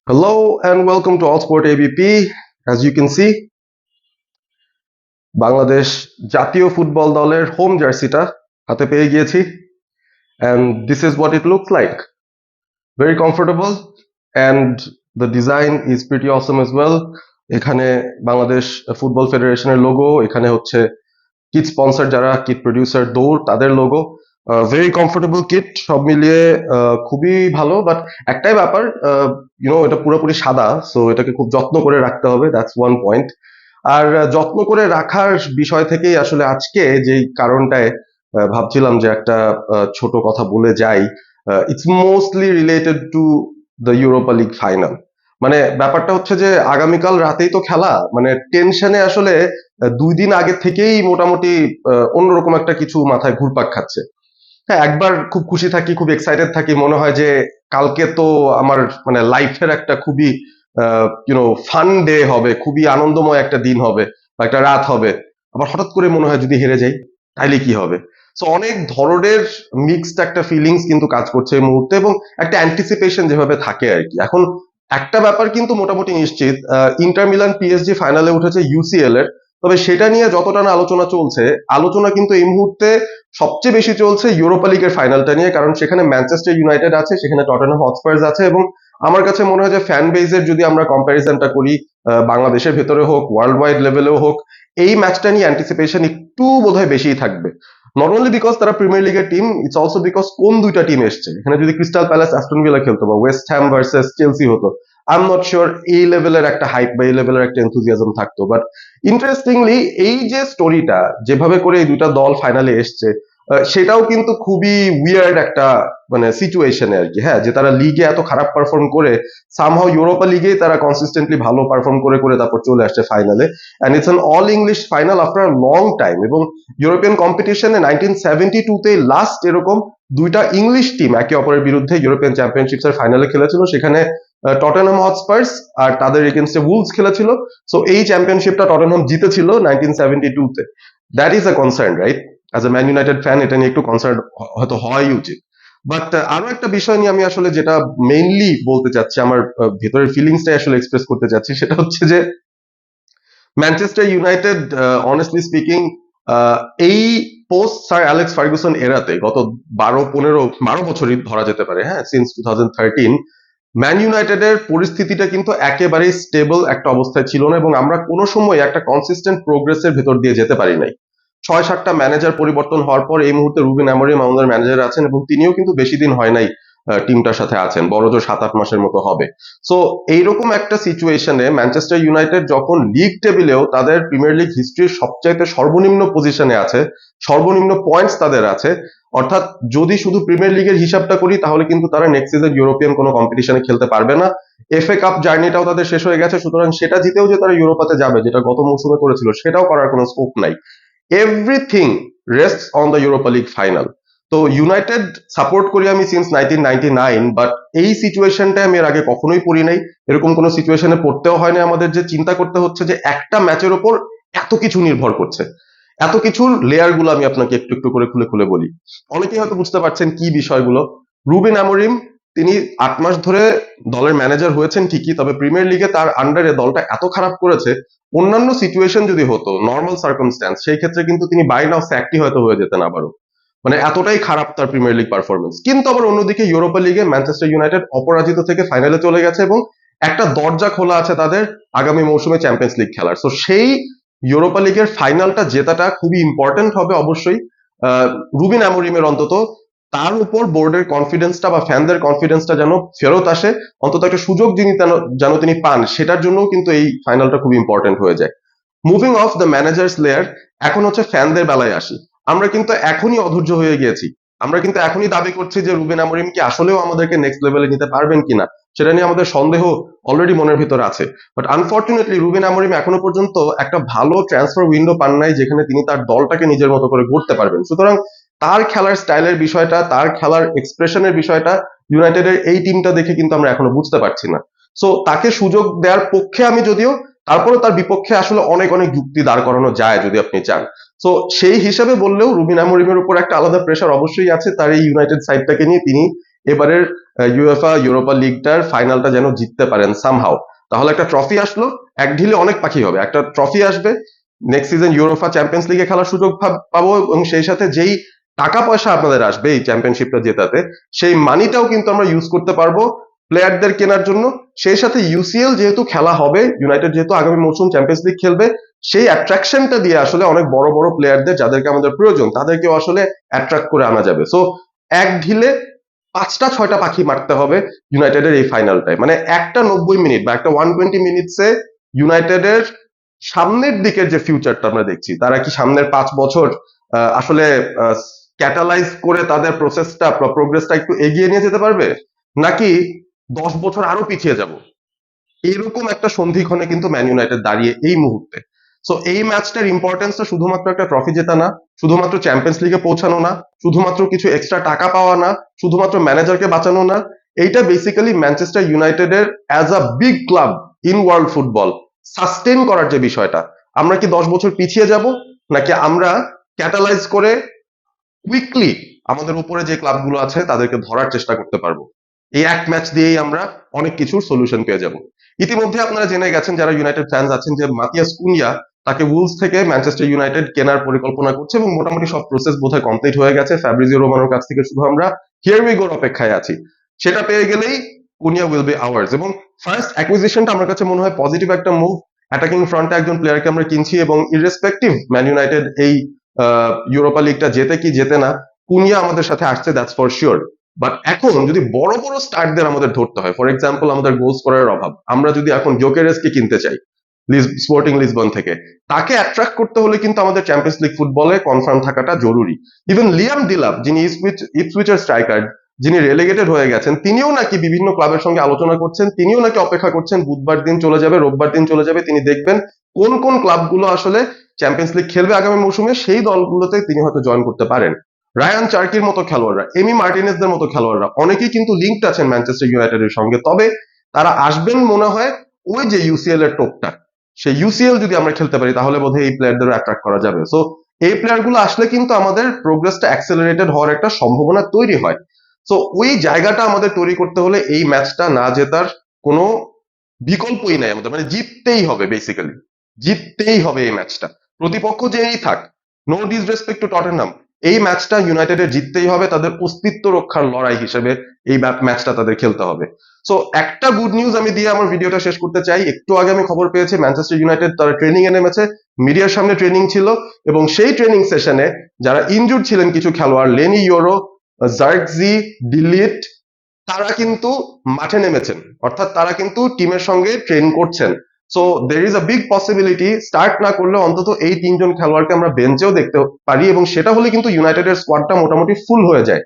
Hello and welcome to All Sport ABP. As you can see, Bangladesh জাতীয় football দলের home জার্সিটা হাতে পেয়ে গিয়েছি and this is what it looks like. Very comfortable and the design is pretty awesome as well. এখানে Bangladesh football ফেডারেশনের logo, এখানে হচ্ছে kit sponsor যারা কিট প্রডিউসার দৌড় তাদের লোগো। ভেরি কমফোর্টেবল কিট, সব মিলিয়ে খুবই ভালো। বাট একটাই ব্যাপার, এটা পুরোপুরি সাদা, সো এটাকে খুব যত্ন করে রাখতে হবে, দ্যাটস ওয়ান পয়েন্ট। আর যত্ন করে রাখার বিষয় থেকেই আসলে আজকে যেই কারণটায় ভাবছিলাম যে একটা ছোট কথা বলে যাই। It's mostly related to the Europa league final. মানে ব্যাপারটা হচ্ছে যে আগামীকাল রাতেই তো খেলা, মানে টেনশনে আসলে 2 দিন আগে থেকেই মোটামুটি অন্যরকম একটা কিছু মাথায় ঘুরপাক খাচ্ছে। হ্যাঁ, একবার খুব খুশি থাকি, খুব এক্সাইটেড থাকি, মনে হয় যে কালকে তো আমার মানে লাইফের একটা খুবই ফান ডে হবে, খুবই আনন্দময় একটা দিন হবে বা একটা রাত হবে। আবার হঠাৎ করে মনে হয় যদি হেরে যাই তাইলে কি হবে। সো অনেক ধরনের মিক্সড একটা ফিলিংস কিন্তু কাজ করছে এই মুহূর্তে, এবং একটা অ্যান্টিসিপেশন যেভাবে থাকে আর কি। এখন একটা ব্যাপার কিন্তু মোটামুটি নিশ্চিত, ইন্টার মিলান পিএসজি ফাইনালে উঠেছে ইউসিএল এর। তবে সেটা নিয়ে যতটা না আলোচনা চলছে, আলোচনা কিন্তু এই মুহূর্তে সবচেয়ে বেশি চলছে ইউরোপা লিগের ফাইনালটা নিয়ে। কারণ সেখানে ম্যানচেস্টার ইউনাইটেড আছে, সেখানে টটেনহাম হটস্পার্স আছে, এবং আমার কাছে মনে হয় যে ফ্যান বেজের যদি আমরা কম্প্যারিজনটা করি, বাংলাদেশের ভেতরে হোক, ওয়ার্ল্ড ওয়াইড লেভেলেও হোক, এই ম্যাচটা নিয়ে অ্যান্টিসিপেশন একটু বোধহয় বেশিই থাকবে। নট অনলি বিকজ তারা প্রিমিয়ার লিগের টিম, ইটস অলসো বিকজ কোন দুইটা টিম এসছে। এখানে যদি ক্রিস্টাল প্যালেস অ্যাস্টন ভিলা খেলতো বা ওয়েস্ট হ্যাম ভার্সেস চেলসি হতো, আই এম নট শিওর এই লেভেলের একটা হাইপ বা এই লেভেলের একটা এনথুজিয়াজম থাকতো। বাট ইন্টারেস্টিংলি এই যে স্টোরিটা যেভাবে করে এই দুইটা দল ফাইনালে এসছে, সেটাও কিন্তু খুবই উইয়ার্ড একটা মানে সিচুয়েশনে আর কি। হ্যাঁ, যে তারা লিগে এত খারাপ পারফর্ম করে সামহাও ইউরোপা লিগেই তারা কনসিস্টেন্টলি ভালো পারফর্ম করে করে তারপর চলে আসছে ফাইনালে। And it's an all English final after a long time. এবং ইউরোপিয়ান কম্পিটিশনে 1972-তে লাস্ট এরকম দুইটা ইংলিশ টিম একে অপরের বিরুদ্ধে ইউরোপিয়ান চ্যাম্পিয়নশিপস এর ফাইনালে খেলেছিল। সেখানে টটেনহাম হটস্পার্স আর তাদের এগেইনস্টে উলভস খেলেছিল। সো এই চ্যাম্পিয়নশিপটা টটেনহাম জিতেছিল 1972-তে। That is a concern, right? As a Man United fan এটা নিয়ে একটু কনসার্ন হয়তো হওয়াই উচিত। বাট আরো একটা বিষয় নিয়ে আমি আসলে যেটা মেইনলি বলতে চাচ্ছি, আমার ভেতরের ফিলিংসটাই আসলে এক্সপ্রেস করতে চাচ্ছি, সেটা হচ্ছে যে ম্যানচেস্টার ইউনাইটেড অনেস্টলি স্পিকিং এই পোস্ট স্যার অ্যালেক্স ফার্গুসন এরাতে গত 12 বছরই ধরা যেতে পারে, হ্যাঁ, সিন্স 2013 ম্যান ইউনাইটেডের পরিস্থিতিটা কিন্তু একেবারেই স্টেবল একটা অবস্থায় ছিল না, এবং আমরা কোনো সময় একটা কনসিস্টেন্ট প্রোগ্রেসের ভেতর দিয়ে যেতে পারি নাই। 6-7টা ম্যানেজার পরিবর্তন হওয়ার পর এই মুহূর্তে রুবেন অ্যামোরিম আমাদের ম্যানেজার আছেন, এবং তিনিও কিন্তু বেশি দিন হয় নাই টিমটার সাথে আছেন, বড়জোর 7-8 মাসের মতো হবে। সো এইরকম একটা সিচুয়েশনে ম্যানচেস্টার ইউনাইটেড যখন লিগ টেবিলেও তাদের প্রিমিয়ার লিগ হিস্ট্রির সবচাইতে সর্বনিম্ন পজিশনে আছে, সর্বনিম্ন পয়েন্টস তাদের আছে, অর্থাৎ যদি শুধু প্রিমিয়ার লিগের হিসাবটা করি তাহলে কিন্তু তারা নেক্সট সিজন ইউরোপিয়ান কোনো কম্পিটিশনে খেলতে পারবে না। এফএ কাপ জার্নিটাও তাদের শেষ হয়ে গেছে, সুতরাং সেটা জিতেও যে তারা ইউরোপাতে যাবে যেটা গত মৌসুমে করেছিল, সেটাও করার কোনো স্কোপ নাই। Everything রেস্টস on the Europa league final. তো ইউনাইটেড সাপোর্ট করি আমি সিন্স 1999, বাট এই সিচুয়েশনটায় আমি এর আগে কখনোই পড়ি নাই। এরকম কোনো সিচুয়েশনে পড়তেও হয় না আমাদের যে চিন্তা করতে হচ্ছে যে একটা ম্যাচের ওপর এত কিছু নির্ভর করছে। এত কিছুর লেয়ার গুলো আমি আপনাকে একটু একটু করে খুলে খুলে বলি। অনেকেই হয়তো বুঝতে পারছেন কি বিষয়গুলো। রুবেন অ্যামোরিম তিনি 8 মাস ধরে দলের ম্যানেজার হয়েছেন ঠিকই, তবে প্রিমিয়ার লিগে তার আন্ডারে দলটা এত খারাপ করেছে, অন্যান্য সিচুয়েশন যদি হতো, নর্মাল সার্কামস্ট্যান্স, সেই ক্ষেত্রে কিন্তু তিনি বাই নাও স্যাকটি হয়তো হয়ে যেতেন আবারও। মানে এতটাই খারাপ তার প্রিমিয়ার লিগ পারফরমেন্স। কিন্তু আবার অন্যদিকে ইউরোপা লিগে ম্যানচেস্টার ইউনাইটেড অপরাজিত থেকে ফাইনালে চলে গেছে, এবং একটা দরজা খোলা আছে তাদের আগামী মৌসুমে চ্যাম্পিয়ন্স লিগ খেলার। সো সেই ইউরোপা লিগের ফাইনালটা জেতাটা খুবই ইম্পর্টেন্ট হবে অবশ্যই। রুবেন অ্যামোরিমের অন্তত তার উপর বোর্ডের কনফিডেন্সটা বা ফ্যানদের কনফিডেন্সটা যেন ফেরত আসে, অন্তত একটা সুযোগ যিনি যেন তিনি পান, সেটার জন্য কিন্তু এই ফাইনালটা খুব ইম্পর্টেন্ট হয়ে যায়। Moving of the managers layer, এখন হচ্ছে ফ্যানদের বেলায় আসি। আমরা কিন্তু এখনই অধৈর্য হয়ে গিয়েছি। আমরা কিন্তু এখনই দাবি করছি যে রুবেন অ্যামোরিম কি আসলেও আমাদেরকে নেক্সট লেভেলে নিতে পারবেন কিনা, সেটা নিয়ে আমাদের সন্দেহ অলরেডি মনের ভিতর আছে। বাট আনফর্চুনেটলি রুবেন অ্যামোরিম এখনো পর্যন্ত একটা ভালো ট্রান্সফার উইন্ডো পান নাই যেখানে তিনি তার দলটাকে নিজের মতো করে গড়তে পারবেন। সুতরাং তার খেলার স্টাইলের বিষয়টা, তার খেলার এক্সপ্রেশনের বিষয়টা ইউনাইটেডের এই টিমটা দেখে কিন্তু আমরা এখনো বুঝতে পারছি না। সো তাকে সুযোগ দেওয়ার পক্ষে আমি যদিও, তারপরে তার বিপক্ষে আসলে অনেক অনেক যুক্তি দাঁড় করানো যায় যদি আপনি চান। সো সেই হিসাবে বললেও রুবেন অ্যামোরিমের উপর একটা আলাদা প্রেশার অবশ্যই আছে তার এই ইউনাইটেড সাইডটাকে নিয়ে। তিনি এবারের ইউএফা ইউরোপা লিগটার ফাইনালটা যেন জিততে পারেন সামহাও। তাহলে একটা ট্রফি আসলো, এক ঢিলে অনেক পাখি হবে। একটা ট্রফি আসবে, নেক্সট সিজন ইউরোপা চ্যাম্পিয়ন্স লিগে খেলার সুযোগ পাবো, এবং সেই সাথে যেই টাকা পয়সা আপনাদের আসবে এই চ্যাম্পিয়নশিপটা জেতাতে, সেই মানিটাও কিন্তু আমরা ইউজ করতে পারবো প্লেয়ারদের কেনার জন্য। সেই সাথে ইউসিএল যেহেতু খেলা হবে, ইউনাইটেড যেহেতু আগামী মৌসুম চ্যাম্পিয়ন্স লিগ খেলবে, সেই অ্যাট্রাকশনটা দিয়ে আসলে অনেক বড় বড় প্লেয়ারদের যাদেরকে আমাদের প্রয়োজন তাদেরকেও আসলে অ্যাট্রাক্ট করে আনা যাবে। সো এক ঢিলে 5টা 6টা পাখি মারতে হবে ইউনাইটেডের এই ফাইনালটায়। মানে একটা 90 মিনিট বা একটা 120 মিনিটসে ইউনাইটেডের সামনের দিকের যে ফিউচারটা আমরা দেখছি, তারা কি সামনের 5 বছর আসলে ক্যাটালাইজ করে তাদের প্রসেসটা প্রোগ্রেসটা একটু এগিয়ে নিয়ে যেতে পারবে, নাকি 10 বছর আরো পিছিয়ে যাব, এরকম একটা সন্ধিক্ষণে কিন্তু ম্যান ইউনাইটেড দাঁড়িয়ে এই মুহূর্তে। সো এই ম্যাচটার ইম্পর্টেন্সটা শুধুমাত্র একটা ট্রফি জেতা না, শুধুমাত্র চ্যাম্পিয়ন্স লিগে পৌঁছানো না, শুধুমাত্র কিছু এক্সট্রা টাকা পাওয়া না, শুধুমাত্র ম্যানেজারকে বাঁচানো না। এইটা বেসিক্যালি ম্যানচেস্টার ইউনাইটেডের as a big club in world football sustain করার যে বিষয়টা, আমরা কি 10 বছর পিছিয়ে যাব, নাকি আমরা ক্যাটালাইজ করে কুইকলি আমাদের উপরে যে ক্লাবগুলো আছে তাদেরকে ধরার চেষ্টা করতে পারবো। এই এক ম্যাচ দিয়েই আমরা অনেক কিছুর সলিউশন পেয়ে যাব। ইতিমধ্যে আপনারা জেনে গেছেন যারা ইউনাইটেড ফ্যান্স আছেন যে মাতিয়াস কুনিয়া তাকে উলস থেকে ম্যানচেস্টার ইউনাইটেড কেনার পরিকল্পনা করছে, এবং মোটামুটি সব প্রসেস বোধহয় কমপ্লিট হয়ে গেছে। ফ্যাব্রিজিও রোমানোর কাছ থেকে শুধু আমরা হিয়ার উই গোর অপেক্ষায় আছি। সেটা পেয়ে গেলেই কুনিয়া উইল বি আওয়ার্স। এবং ফার্স্ট অ্যাকুইজিশনটা আমার কাছে মনে হয় পজিটিভ একটা মুভ। অ্যাটাকিং ফ্রন্টে একজন প্লেয়ারকে আমরা কিনছি, এবং ইররেসপেক্টিভ ম্যান ইউনাইটেড এই ইউরোপা লিগটা জেতে কি জেতে না, কুনিয়া আমাদের সাথে আসছে, দ্যাটস ফর শিওর। বাট এখন যদি বড় বড় স্টারদের আমাদের ধরতে হয়, ফর এক্সাম্পল আমাদের গোল স্কোরের অভাব, আমরা যদি এখন জোকেরেসকে কিনতে চাই স্পোর্টিং লিসবন থেকে, তাকে অ্যাট্রাক্ট করতে হলে কিন্তু আমাদের চ্যাম্পিয়ন্স লিগ ফুটবলে কনফার্ম থাকাটা জরুরি। ইভেন লিয়াম ডিলাপ, যিনি ইপসুইচের স্ট্রাইকার, যিনি রেলেগেটেড হয়ে গেছেন, তিনিও নাকি বিভিন্ন ক্লাবের সঙ্গে আলোচনা করছেন, তিনিও নাকি অপেক্ষা করছেন বুধবার দিন চলে যাবে, রোববার দিন চলে যাবে, তিনি দেখবেন কোন কোন ক্লাবগুলো আসলে চ্যাম্পিয়ন্স লিগ খেলবে আগামী মৌসুমে, সেই দলগুলোতে তিনি হয়তো জয়েন করতে পারেন। রায়ান চার্কির মতো খেলোয়াড়রা, এমি মার্টিনেজদের মতো খেলোয়াড়রা অনেকেই কিন্তু লিঙ্কড আছেন ম্যানচেস্টার ইউনাইটেডের সঙ্গে। তবে তারা আসবেন মনে হয় ওই যে ইউসিএল এর টোপটা, সেই ইউসিএল যদি আমরা খেলতে পারি তাহলে বোধহয় এই প্লেয়ারদের অ্যাট্রাক্ট করা যাবে। সো এই প্লেয়ারগুলো আসলে কিন্তু আমাদের প্রোগ্রেসটা অ্যাক্সেলারেটেড হওয়ার একটা সম্ভাবনা তৈরি হয়। সো ওই জায়গাটা আমাদের তৈরি করতে হলে এই ম্যাচটা না জেতার কোনো বিকল্পই নাই আমাদের, মানে জিততেই হবে, বেসিক্যালি জিততেই হবে এই ম্যাচটা, প্রতিপক্ষ যেই থাক। নো ডিসরেসপেক্ট টু টটেনহাম, এই ম্যাচটা ইউনাইটেডের জিততেই হবে, তাদের অস্তিত্ব রক্ষার লড়াই হিসেবে এই ম্যাচটা তাদের খেলতে হবে। সো একটা গুড নিউজ আমি দিয়ে আমার ভিডিওটা শেষ করতে চাই। একটু আগে আমি খবর পেয়েছি ম্যানচেস্টার ইউনাইটেড তারা ট্রেনিং এ নেমেছে, মিডিয়ার সামনে ট্রেনিং ছিল, এবং সেই ট্রেনিং সেশনে যারা ইনজুর্ড ছিলেন কিছু খেলোয়াড়, লেনি ইয়োরো, জার্কজি, ডিলিট, তারা কিন্তু মাঠে নেমেছেন, অর্থাৎ তারা কিন্তু টিমের সঙ্গে ট্রেন করছেন। So there is a big possibility start না করলে অন্তত এই 3জন খেলোয়াড়কে আমরা বেঞ্চেও দেখতে পারি, এবং সেটা হলে কিন্তু ইউনাইটেডের স্কোয়াডটা মোটামুটি ফুল হয়ে যায়।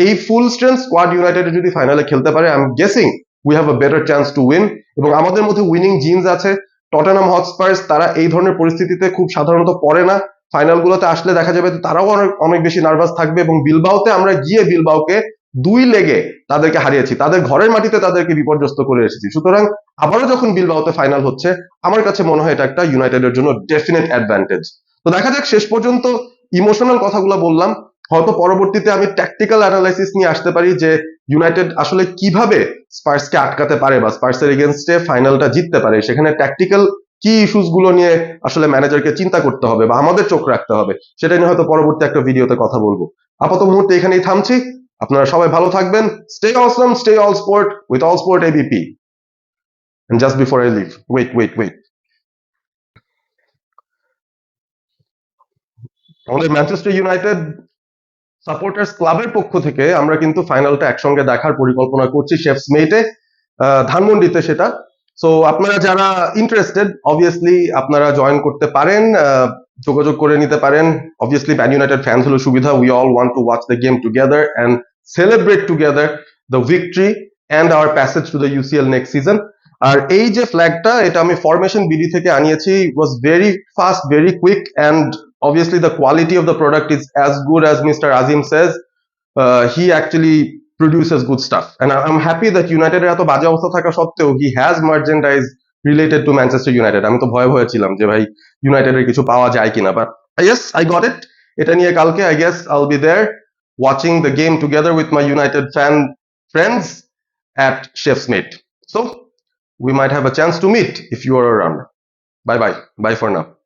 এই ফুল স্ট্রেংথ স্কোয়াড ইউনাইটেড যদি ফাইনালে খেলতে পারে, I am guessing we have a better chance to win. এবং আমাদের মধ্যে উইনিং জিনস আছে। টটেনহাম হটস্পার্স তারা এই ধরনের পরিস্থিতিতে খুব সাধারণত পড়ে না, ফাইনাল গুলোতে আসলে দেখা যাবে তারাও অনেক অনেক বেশি নার্ভাস থাকবে। এবং বিলবাওতে আমরা গিয়ে বিলবাওকে 2 লেগে তাদেরকে হারিয়েছি, তাদের ঘরের মাটিতে তাদেরকে বিপর্যস্ত করে এসেছি। সুতরাং আবারও যখন বিলবাওতে ফাইনাল হচ্ছে, আমার কাছে মনে হয় এটা একটা ইউনাইটেডের জন্য ডেফিনেট অ্যাডভান্টেজ। তো দেখা যাক, শেষ পর্যন্ত ইমোশনাল কথাগুলো বললাম, হয়তো পরবর্তীতে আমি ট্যাকটিক্যাল অ্যানালাইসিস নিয়ে আসতে পারি যে ইউনাইটেড আসলে কিভাবে স্পার্সকে আটকাতে পারে বা স্পার্সের এগেনস্টে ফাইনালটা জিততে পারে, সেখানে ট্যাকটিক্যাল কি ইস্যুস গুলো নিয়ে আসলে ম্যানেজারকে চিন্তা করতে হবে বা আমাদের চোখ রাখতে হবে, সেটা নিয়ে হয়তো পরবর্তী একটা ভিডিওতে কথা বলবো। আপাতত মুহূর্তে এখানেই থামছি। আপনারা সবাই ভালো থাকবেন। Stay Assam, stay all sport with all sport ABP. And just before I leave, wait. আমাদের ম্যানচেস্টার ইউনাইটেড সাপোর্টার্স ক্লাবের পক্ষ থেকে আমরা কিন্তু ফাইনালটা একসঙ্গে দেখার পরিকল্পনা করছি শেফস মেইটে, ধানমন্ডিতে সেটা। সো আপনারা যারা ইন্টারেস্টেড অবভিয়াসলি আপনারা জয়েন করতে পারেন, যোগাযোগ করে নিতে পারেন। অবভিয়াসলি ম্যান ইউনাইটেড ফ্যান্স হলো সুবিধা, we all want to watch the game together and celebrate together the victory and our passage to the UCL next season. আর এই যে ফ্ল্যাগটা, এটা আমি ফরমেশন বিডি থেকে আনিয়েছি। It was very fast, very quick, and obviously the quality of the product is as good as Mr. Azim says. He actually produces good stuff, and I'm happy that United এর এত বাজে অবস্থা থাকা সত্ত্বেও he has merchandise related to Manchester United. আমি তো ভয়ে ছিলাম যে ভাই ইউনাইটেডের কিছু পাওয়া যায় কিনা, but yes, I got it. এটা নিয়ে কালকে I guess I'll be there watching the game together with my United fan friends at Chef's Mate. So we might have a chance to meet if you are around. Bye bye. Bye for now.